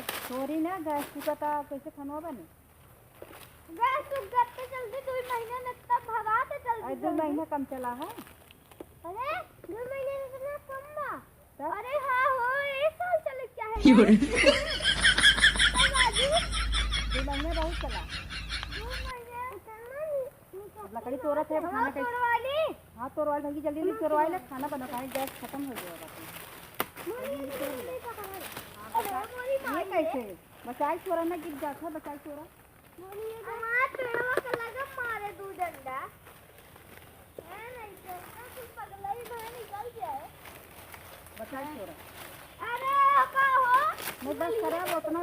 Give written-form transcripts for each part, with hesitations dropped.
छोरी ना गैस फूकता कैसे खाना बने गैस तो गत्ते जल्दी 2 महीने में तब भगा से जल्दी 2 महीना कम चला है। अरे 2 महीने में इतना कम बा। अरे हाँ हो 1 साल चले क्या है बाजू 2 महीने बहुत चला। 2 महीने लकड़ी तोड़ा थे खाना कैसे तोड़वाली हाँ तोड़वा जल्दी जल्दी तोड़वा ले खाना बना खाए गैस खत्म हो जाएगा। ये कैसे बचाई चोरा ना गिर जाता बचाई चोरा हमारा पेड़वा का लगा मारे 2 डंडा है नहीं तो कुछ पगला ही बाहर निकल जाए बचाई चोरा। अरे का हो मैं बस करे वो अपना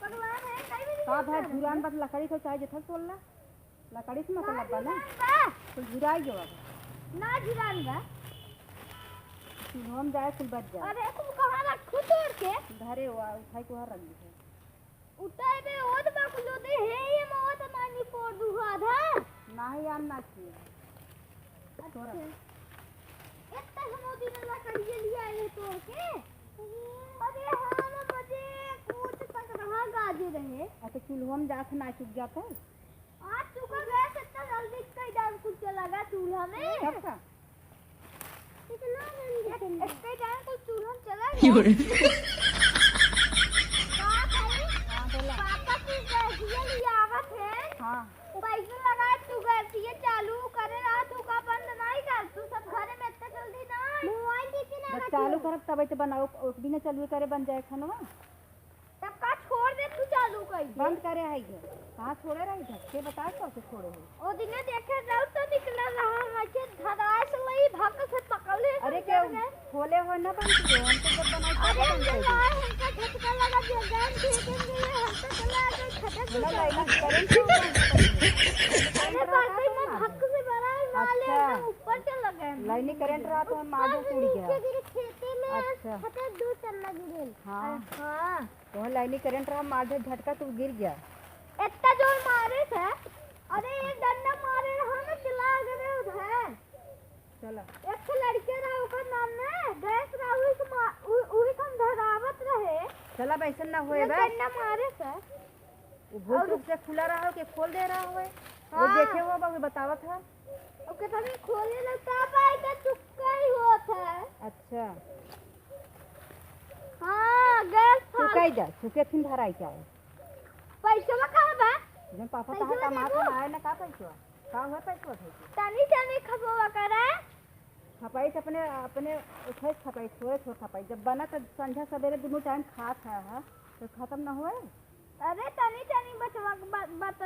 पगला है कहीं भी का भाई जुरान बस लकड़ी को चाहे जथा तोड़ ला लकड़ी से मतलब बा ना तो जुराई जो ना जुरान बा हम जाए कुल बच जाए। अरे तुम कहां रखो तोड़ के धरे हुआ उठाई को रख दी उठाए बे ओद बकलो दे हे ये मौत मानी पोड़ दुहा था नहीं आम ना की तोरा इतना हम दिन लकड़ी लिए आए तोड़ के अरे हां मुझे कुछ तक रहा गाजे रहे अच्छा चूल्हा में जाके ना चुक जाता है आज चुका गया इतना जल्दी कई डाल कुछ लगा चूल्हा में कब का इतना जल्दी कई डाल कुछ चूल्हा में चला गया पापा की गैसिया लिया आवत है हाँ पैसा लगा तू गैसिया चालू करे रहा तू का बंद नहीं कर तू सब घरे में इतना जल्दी ना मोबाइल देखे ना बस चालू करब तब तो बनाओ भी ना चालू करे बन जाए खाना तब का छोड़ दे तू चालू कर बंद करे है कहाँ छोड़े रही धक्के बता कैसे छोड़े है ओ दिने देखे जाओ तो निकला रहा मचे धराए से लई भक से पकड़ले अरे क्या खोले हो ना बन के हम तो जब बनाई अरे हमका झटका लगा दिया गैस देखेंगे हम तो चला गए खटक बोला लाइना करंट अरे बाकी में भक से बड़ा नाले एकदम ऊपर चला गए लाइनी करंट रहा तो माधो टूट गया खेती में अच्छा खटक दूर चलना गिरे हाँ हां तो लाइनी करंट रहा माधो झटका तो गिर गया इतना जोर मारे थे अरे ये डंडा मारे रहा ना चिल्ला गए उधर चला एक लड़के रहा ओकर नाम में गैस राहुल के उही हम धरावत रहे चला वैसे ना होए बे डंडा मारे थे वो भूत रूप से खुला रहा हो कि खोल दे रहा हो वो देखे हुआ वो बतावा था ओके तभी खोले लगता पाए तो चुपका ही होत है अच्छा हां गैस चुकाई जा चुके थिन धराई क्या पैसा कहां बा जब पापा कहा कमाते आए ना का पैसा का हुआ पैसा थे तनी तनी खबवा करे खपाई से अपने अपने उठे खपाई थोड़े थोड़े खपाई जब बना तो संध्या सवेरे दोनों टाइम खात है तो खत्म ना होए अरे तनी तनी बचवा बात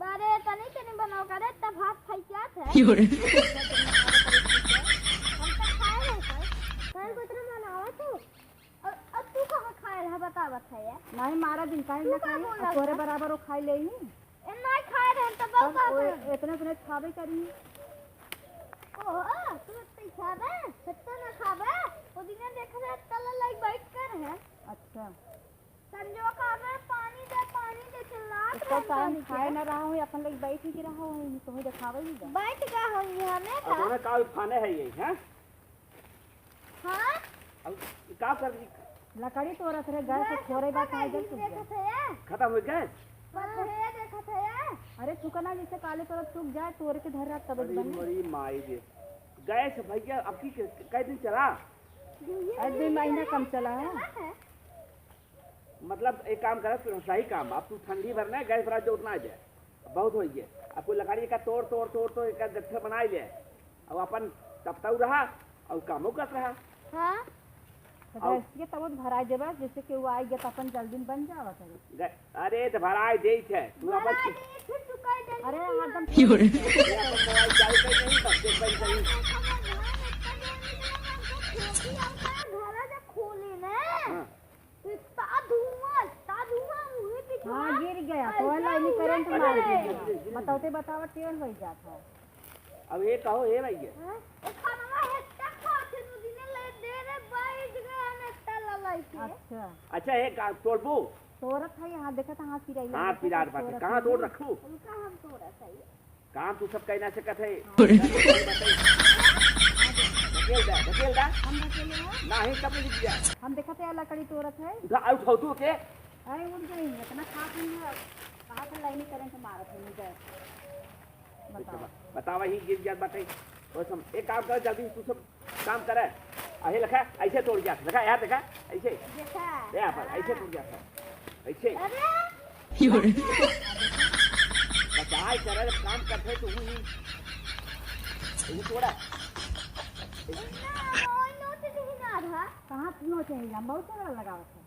बारे तनी तनी बनाओ करे तब भात खाई क्या है हम तो खाए रहे कल कुछ बनावा तू अब तू कहां खाए रहा बतावत है ये नहीं मारा दिन का ना खाई तोरे बराबर वो खाई लेही ए नहीं खाए रहे तब बात इतने इतने खावे करी ओ तू इतने खावे सत्ता ना खावे वो दिन देखा है तला लाइक बैठ कर है अच्छा संजो का में पानी दे चिल्लात तो टाइम खाए ना रहा हूं अपन लोग बैठ ही रहा हूं तो ही दिखावे ही जा बैठ का हो हमें था तुम्हें काल खाने है ये हैं हां अब का कर लकड़ी तोड़त रहे गैस से थोड़े बात आए जब खत्म हो गए अरे चुकना जैसे काले तोड़ सूख जाए तोड़ के धर रहा तब अरे मरी माई दे गैस भैया अब की कई दिन चला 2 महीना कम चला है मतलब एक काम कर सही काम अब तू ठंडी भरना है गैस भरा जो उतना आ जाए बहुत हो गया अब कोई लकड़ी का तोड़ तोड़ तोड़ तो एक गट्ठे बना ले अब अपन तपताऊ रहा और कामों कर रहा हां ये तब भरा देबा जैसे कि वो आई गया तो अपन जल्दी बन जावा करे अरे तो भराई दे है तू अपन अरे एकदम मोबाइल चालू कर नहीं बस देख भाई सही घरा जा खोले ने हां इतना धुआं मुंह पे हां गिर गया तो लाइनी करंट मार दिया बताओते बतावत तेल हो जाता है अब ये कहो ये भैया ए खाना है तक खाते नु दिन ले दे रे बैठ गया ने तला लाई के अच्छा अच्छा एक तोड़बू तोरत है यहाँ देखा था हाथ पिराई हां पिरार बात कहां तोड़ रखू उनका हम तोड़ा सही काम तू सब कहना से कथे धकेल दा हम अकेले हैं नहीं तब नहीं दिख जाए हम देखा थे लकड़ी तोड़त है उठा उठाओ तू के अरे उठ गई इतना खास नहीं है कहाँ से लाइन करंट मारत है मुझे बताओ बतावा ही गिर जात बाटे और सम एक काम कर जल्दी तू सब काम करे आहे लखा ऐसे तोड़ जात लखा यार देखा ऐसे देखा दे यहाँ पर ऐसे तोड़ जाता ऐसे अरे बताए करे जब काम करते तो ही तोड़ा ना और नोट नहीं ना था कहाँ नो चाहिए हम बहुत सारा लगाओ थे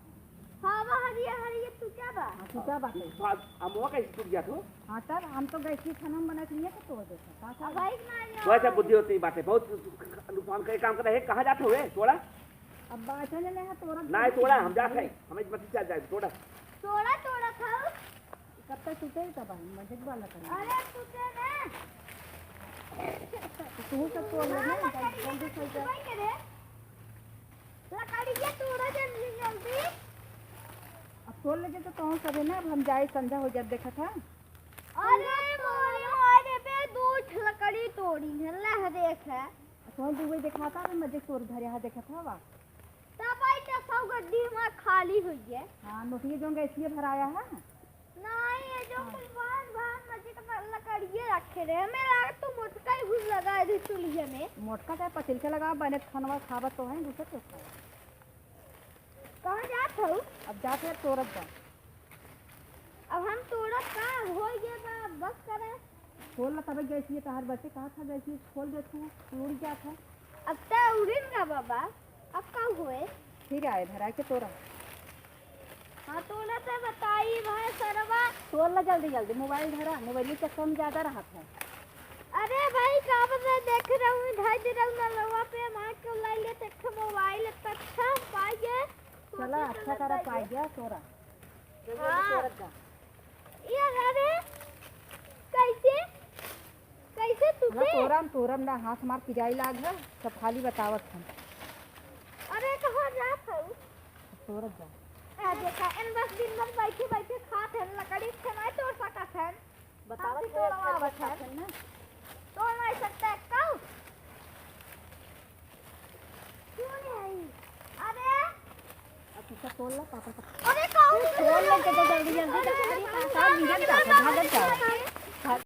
हाँ वो हरिया तू क्या बा हाँ तू क्या बात है अमुआ कैसे टूट गया तू हाँ सर हम तो गए थी खाना बना के लिए तो तोड़ देते कहाँ अब से भाई मारना तो ऐसा बुद्धि होती बातें बहुत नुकसान करे काम करते है कहाँ जाते हुए तोड़ा अब बात नहीं है तोड़ा ना तोड़ा हम जाते हैं हमें मत चल जाए तोड़ा थोड़ा था कब तक टूटे तब हम मस्जिद वाला करेंगे अरे तुझे ना तू सब तोड़ लेना जल्दी से जा भाई करे लकड़ी के तोड़ा जल्दी जल्दी अब तोड़ लेते तो कौन सबे ना अब हम जाए संध्या हो जब देखा था अरे मोरे पे दूठ लकड़ी तोड़ी है लह देख है तो दुबई देखा था मस्जिद तोड़ घर यहाँ देखा था वाह तब आई तो सब गड्डी में खाली हुई है हाँ नोटिए जो गैसीय भराया है नहीं ये जो कुलवान भान मस्जिद में लकड़िए रखे रहे मेरा तो मोटका ही घुस लगा है चूल्हे में मोटका चाहे पतिल के लगा बने खानवा खावत तो है दूसरे के खाए कहाँ जात हो अब जाते हैं तोड़त जा अब हम तोड़ा का हो गया बा बस करे खोल ला तब गैसीय तो हर बच्चे कहा था गैसीय खोल देते हैं टूट गया था अब तो उड़ेगा बाबा अब का हुए फिर आए भरा के तोड़ा हाँ तोड़ा तो बताई भाई सरवा तोड़ ला जल्दी जल्दी मोबाइल धरा मोबाइल चक्कर में ज्यादा रहा था अरे भाई का बता देख रहा हूँ ढाई दे रहा हूँ ना लवा पे मार के लाई ले तक मोबाइल अच्छा पाइए चला अच्छा करा पाई गया तोड़ा हाँ। तोड़त जा ये अरे कैसे कैसे तुझे तोरम ना हाथ मार पिजाई लाग है सब खाली बतावत हम अरे कहाँ जात हो तोड़त जा देखा इन बस दिन भर बैठे बैठे खात है लकड़ी से नहीं तोड़ सकत है बतावत हम तोड़वावत है ना तोड़ नहीं सकते कल क्यों नहीं अरे अब तुझे तोड़ ला पापा अरे कौन खोल ले के तो जल्दी जल्दी भागत जाओ